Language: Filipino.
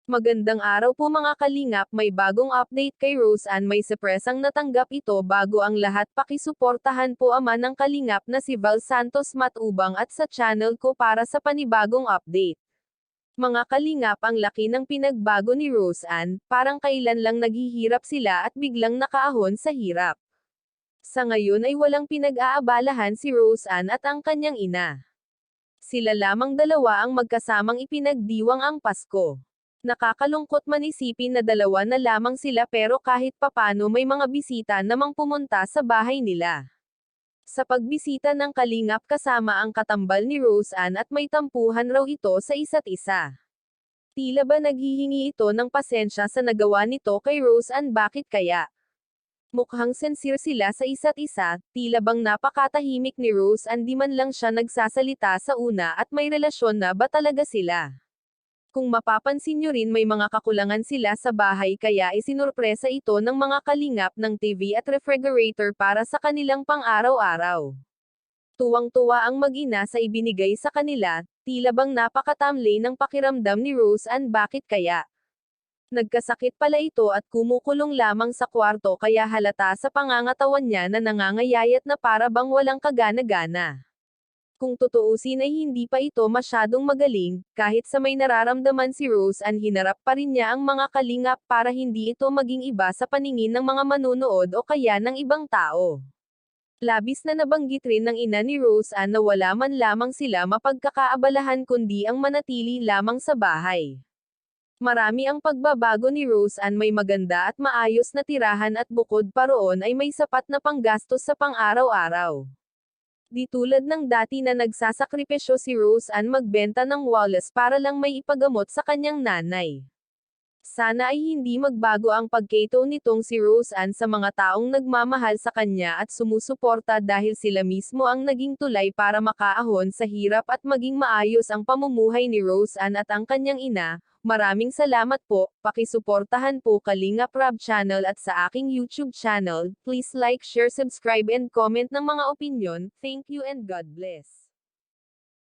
Magandang araw po mga kalingap, may bagong update kay Rose Ann, may surpresang natanggap ito bago ang lahat, pakisuportahan po ama ng kalingap na si Val Santos Matubang at sa channel ko para sa panibagong update. Mga kalingap, ang laki ng pinagbago ni Rose Ann, parang kailan lang naghihirap sila at biglang nakaahon sa hirap. Sa ngayon ay walang pinag-aabalahan si Rose Ann at ang kanyang ina. Sila lamang dalawa ang magkasamang ipinagdiwang ang Pasko. Nakakalungkot man isipin na dalawa na lamang sila pero kahit papano may mga bisita namang pumunta sa bahay nila. Sa pagbisita ng kalingap kasama ang katambal ni Rose Ann at may tampuhan raw ito sa isa't isa. Tila ba naghihingi ito ng pasensya sa nagawa nito kay Rose Ann, bakit kaya? Mukhang sincere sila sa isa't isa, tila bang napakatahimik ni Rose Ann, di man lang siya nagsasalita sa una at may relasyon na ba talaga sila? Kung mapapansin nyo rin may mga kakulangan sila sa bahay kaya isinurpresa ito ng mga kalingap ng TV at refrigerator para sa kanilang pang-araw-araw. Tuwang-tuwa ang mag-ina sa ibinigay sa kanila, tila bang napakatamlay ng pakiramdam ni Rose Ann, bakit kaya? Nagkasakit pala ito at kumukulong lamang sa kwarto kaya halata sa pangangatawan niya na nangangayayat na para bang walang kagana-gana. Kung tutuusin ay hindi pa ito masyadong magaling, kahit sa may nararamdaman si Rose Ann hinarap pa rin niya ang mga kalingap para hindi ito maging iba sa paningin ng mga manunood o kaya ng ibang tao. Labis na nabanggit rin ng ina ni Rose Ann na wala man lamang sila mapagkakaabalahan kundi ang manatili lamang sa bahay. Marami ang pagbabago ni Rose Ann, may maganda at maayos na tirahan at bukod pa roon ay may sapat na panggastos sa pang-araw-araw. Di tulad ng dati na nagsasakripisyo si Rose Ann magbenta ng Wallace para lang may ipagamot sa kanyang nanay. Sana ay hindi magbago ang pagkato nitong si Rose Ann sa mga taong nagmamahal sa kanya at sumusuporta dahil sila mismo ang naging tulay para makaahon sa hirap at maging maayos ang pamumuhay ni Rose Ann at ang kanyang ina. Maraming salamat po, pakisuportahan po Kalingap Rab channel at sa aking YouTube channel, please like, share, subscribe and comment ng mga opinyon, thank you and God bless.